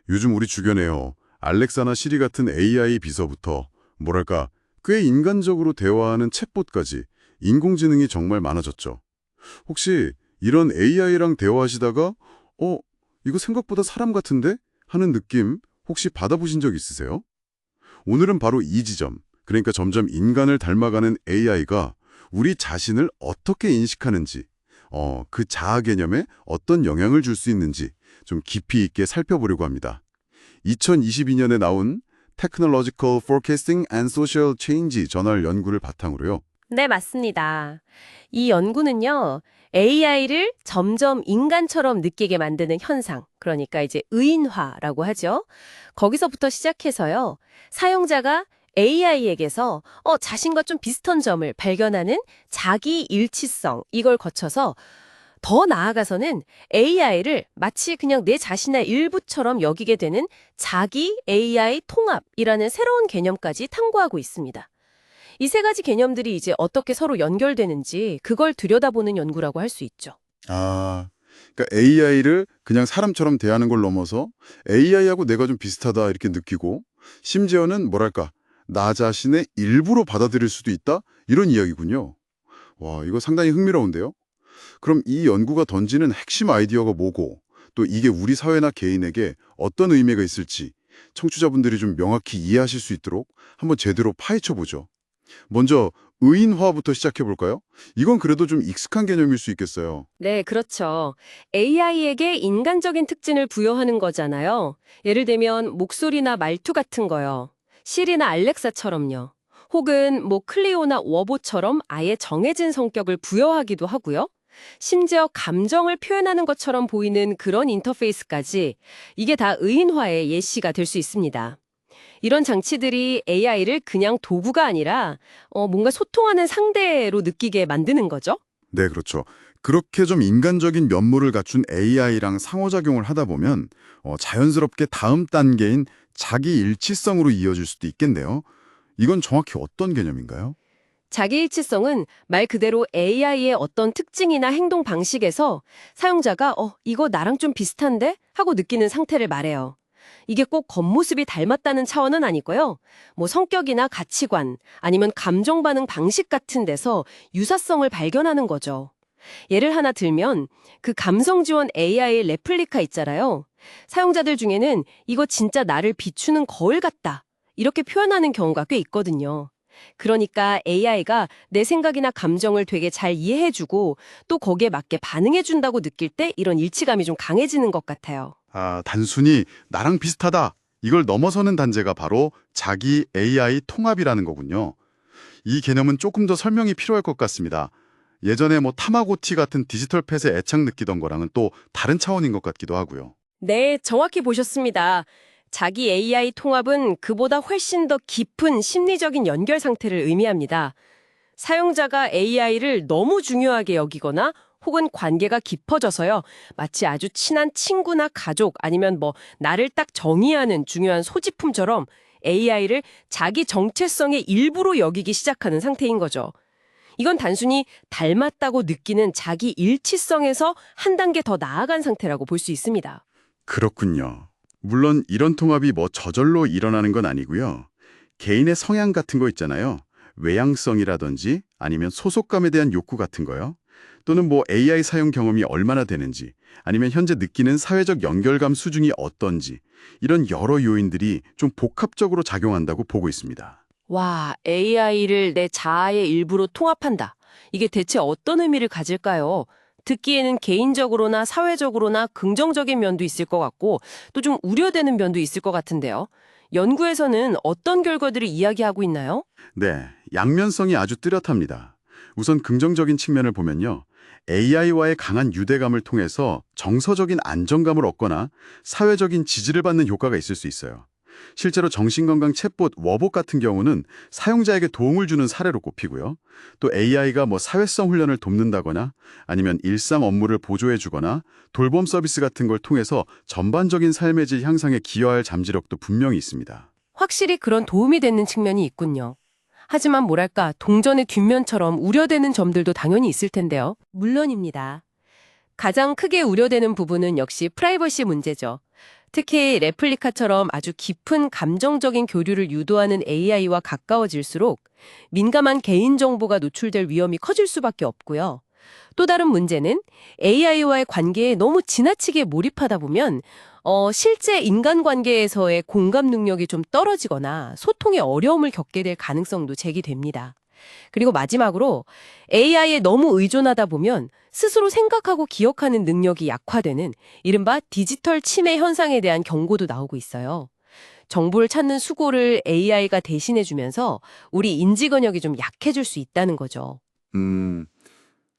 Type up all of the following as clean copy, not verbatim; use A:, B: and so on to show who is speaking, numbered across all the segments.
A: 요즘 우리 주변에요. 알렉사나 시리 같은 AI 비서부터 뭐랄까 꽤 인간적으로 대화하는 챗봇까지 인공지능이 정말 많아졌죠. 혹시 이런 AI랑 대화하시다가 어, 이거 생각보다 사람 같은데? 하는 느낌 혹시 받아보신 적 있으세요? 오늘은 바로 이 지점, 그러니까 점점 인간을 닮아가는 AI가 우리 자신을 어떻게 인식하는지, 그 자아 개념에 어떤 영향을 줄 수 있는지 좀 깊이 있게 살펴보려고 합니다. 2022년에 나온 Technological Forecasting and Social Change 저널 연구를 바탕으로요.
B: 네, 맞습니다. 이 연구는요, AI를 점점 인간처럼 느끼게 만드는 현상, 그러니까 이제 의인화라고 하죠. 거기서부터 시작해서요, 사용자가 AI에게서 자신과 좀 비슷한 점을 발견하는 자기 일치성, 이걸 거쳐서 더 나아가서는 AI를 마치 그냥 내 자신의 일부처럼 여기게 되는 자기 AI 통합이라는 새로운 개념까지 탐구하고 있습니다. 이 세 가지 개념들이 이제 어떻게 서로 연결되는지 그걸 들여다보는 연구라고 할 수 있죠.
A: 아, 그러니까 AI를 그냥 사람처럼 대하는 걸 넘어서 AI하고 내가 좀 비슷하다 이렇게 느끼고 심지어는 뭐랄까 나 자신의 일부로 받아들일 수도 있다? 이런 이야기군요. 와, 이거 상당히 흥미로운데요? 그럼 이 연구가 던지는 핵심 아이디어가 뭐고 또 이게 우리 사회나 개인에게 어떤 의미가 있을지 청취자분들이 좀 명확히 이해하실 수 있도록 한번 제대로 파헤쳐 보죠. 먼저 의인화부터 시작해 볼까요? 이건 그래도 좀 익숙한 개념일 수 있겠어요.
B: 네, 그렇죠. AI에게 인간적인 특징을 부여하는 거잖아요. 예를 들면 목소리나 말투 같은 거요. 시리나 알렉사처럼요. 혹은 뭐 클리오나 워보처럼 아예 정해진 성격을 부여하기도 하고요. 심지어 감정을 표현하는 것처럼 보이는 그런 인터페이스까지 이게 다 의인화의 예시가 될 수 있습니다. 이런 장치들이 AI를 그냥 도구가 아니라 뭔가 소통하는 상대로 느끼게 만드는 거죠.
A: 네, 그렇죠. 그렇게 좀 인간적인 면모를 갖춘 AI랑 상호작용을 하다 보면 자연스럽게 다음 단계인 자기 일치성으로 이어질 수도 있겠네요. 이건 정확히 어떤 개념인가요?
B: 자기일치성은 말 그대로 AI의 어떤 특징이나 행동 방식에서 사용자가 이거 나랑 좀 비슷한데? 하고 느끼는 상태를 말해요. 이게 꼭 겉모습이 닮았다는 차원은 아니고요. 뭐 성격이나 가치관, 아니면 감정 반응 방식 같은 데서 유사성을 발견하는 거죠. 예를 하나 들면 그 감성 지원 AI 레플리카 있잖아요. 사용자들 중에는 이거 진짜 나를 비추는 거울 같다. 이렇게 표현하는 경우가 꽤 있거든요. 그러니까 AI가 내 생각이나 감정을 되게 잘 이해해주고 또 거기에 맞게 반응해준다고 느낄 때 이런 일치감이 좀 강해지는 것 같아요.
A: 아, 단순히 나랑 비슷하다. 이걸 넘어서는 단계가 바로 자기 AI 통합이라는 거군요. 이 개념은 조금 더 설명이 필요할 것 같습니다. 예전에 뭐 타마고치 같은 디지털 펫에 애착 느끼던 거랑은 또 다른 차원인 것 같기도 하고요.
B: 네, 정확히 보셨습니다. 자기 AI 통합은 그보다 훨씬 더 깊은 심리적인 연결 상태를 의미합니다. 사용자가 AI를 너무 중요하게 여기거나 혹은 관계가 깊어져서요. 마치 아주 친한 친구나 가족 아니면 뭐 나를 딱 정의하는 중요한 소지품처럼 AI를 자기 정체성의 일부로 여기기 시작하는 상태인 거죠. 이건 단순히 닮았다고 느끼는 자기 일치성에서 한 단계 더 나아간 상태라고 볼 수 있습니다.
A: 그렇군요. 물론 이런 통합이 뭐 저절로 일어나는 건 아니고요. 개인의 성향 같은 거 있잖아요. 외향성이라든지 아니면 소속감에 대한 욕구 같은 거요. 또는 뭐 AI 사용 경험이 얼마나 되는지 아니면 현재 느끼는 사회적 연결감 수준이 어떤지 이런 여러 요인들이 좀 복합적으로 작용한다고 보고 있습니다.
B: 와, AI를 내 자아의 일부로 통합한다. 이게 대체 어떤 의미를 가질까요? 듣기에는 개인적으로나 사회적으로나 긍정적인 면도 있을 것 같고 또 좀 우려되는 면도 있을 것 같은데요. 연구에서는 어떤 결과들을 이야기하고 있나요?
A: 네, 양면성이 아주 뚜렷합니다. 우선 긍정적인 측면을 보면요. AI와의 강한 유대감을 통해서 정서적인 안정감을 얻거나 사회적인 지지를 받는 효과가 있을 수 있어요. 실제로 정신건강 챗봇 워봇 같은 경우는 사용자에게 도움을 주는 사례로 꼽히고요. 또 AI가 뭐 사회성 훈련을 돕는다거나 아니면 일상 업무를 보조해 주거나 돌봄 서비스 같은 걸 통해서 전반적인 삶의 질 향상에 기여할 잠재력도 분명히 있습니다.
B: 확실히 그런 도움이 되는 측면이 있군요. 하지만 뭐랄까, 동전의 뒷면처럼 우려되는 점들도 당연히 있을 텐데요. 물론입니다. 가장 크게 우려되는 부분은 역시 프라이버시 문제죠. 특히 레플리카처럼 아주 깊은 감정적인 교류를 유도하는 AI와 가까워질수록 민감한 개인정보가 노출될 위험이 커질 수밖에 없고요. 또 다른 문제는 AI와의 관계에 너무 지나치게 몰입하다 보면 실제 인간관계에서의 공감 능력이 좀 떨어지거나 소통에 어려움을 겪게 될 가능성도 제기됩니다. 그리고 마지막으로 AI에 너무 의존하다 보면 스스로 생각하고 기억하는 능력이 약화되는 이른바 디지털 치매 현상에 대한 경고도 나오고 있어요. 정보를 찾는 수고를 AI가 대신해주면서 우리 인지근역이 좀 약해질 수 있다는 거죠.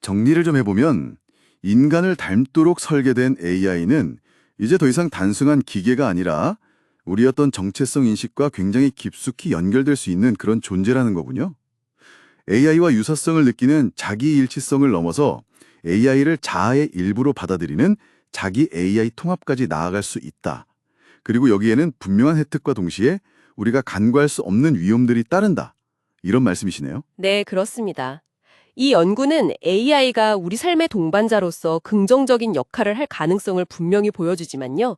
C: 정리를 좀 해보면 인간을 닮도록 설계된 AI는 이제 더 이상 단순한 기계가 아니라 우리 어떤 정체성 인식과 굉장히 깊숙이 연결될 수 있는 그런 존재라는 거군요. AI와 유사성을 느끼는 자기 일치성을 넘어서 AI를 자아의 일부로 받아들이는 자기 AI 통합까지 나아갈 수 있다. 그리고 여기에는 분명한 혜택과 동시에 우리가 간과할 수 없는 위험들이 따른다. 이런 말씀이시네요.
B: 네, 그렇습니다. 이 연구는 AI가 우리 삶의 동반자로서 긍정적인 역할을 할 가능성을 분명히 보여주지만요.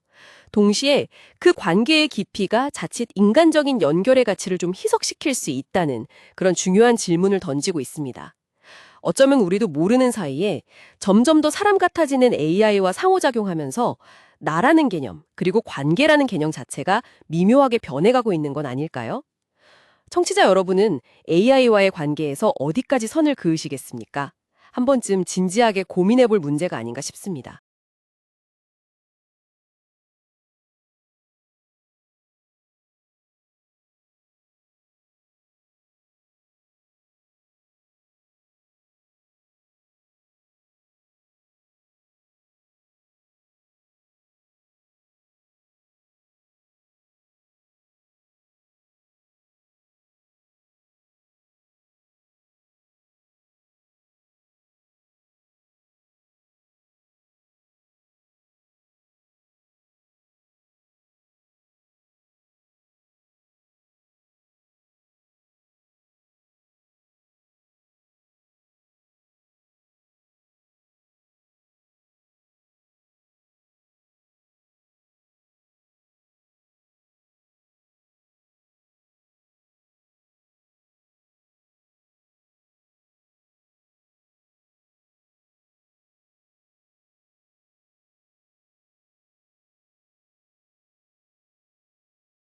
B: 동시에 그 관계의 깊이가 자칫 인간적인 연결의 가치를 좀 희석시킬 수 있다는 그런 중요한 질문을 던지고 있습니다. 어쩌면 우리도 모르는 사이에 점점 더 사람 같아지는 AI와 상호작용하면서 나라는 개념, 그리고 관계라는 개념 자체가 미묘하게 변해가고 있는 건 아닐까요? 청취자 여러분은 AI와의 관계에서 어디까지 선을 그으시겠습니까? 한 번쯤 진지하게 고민해볼 문제가 아닌가 싶습니다.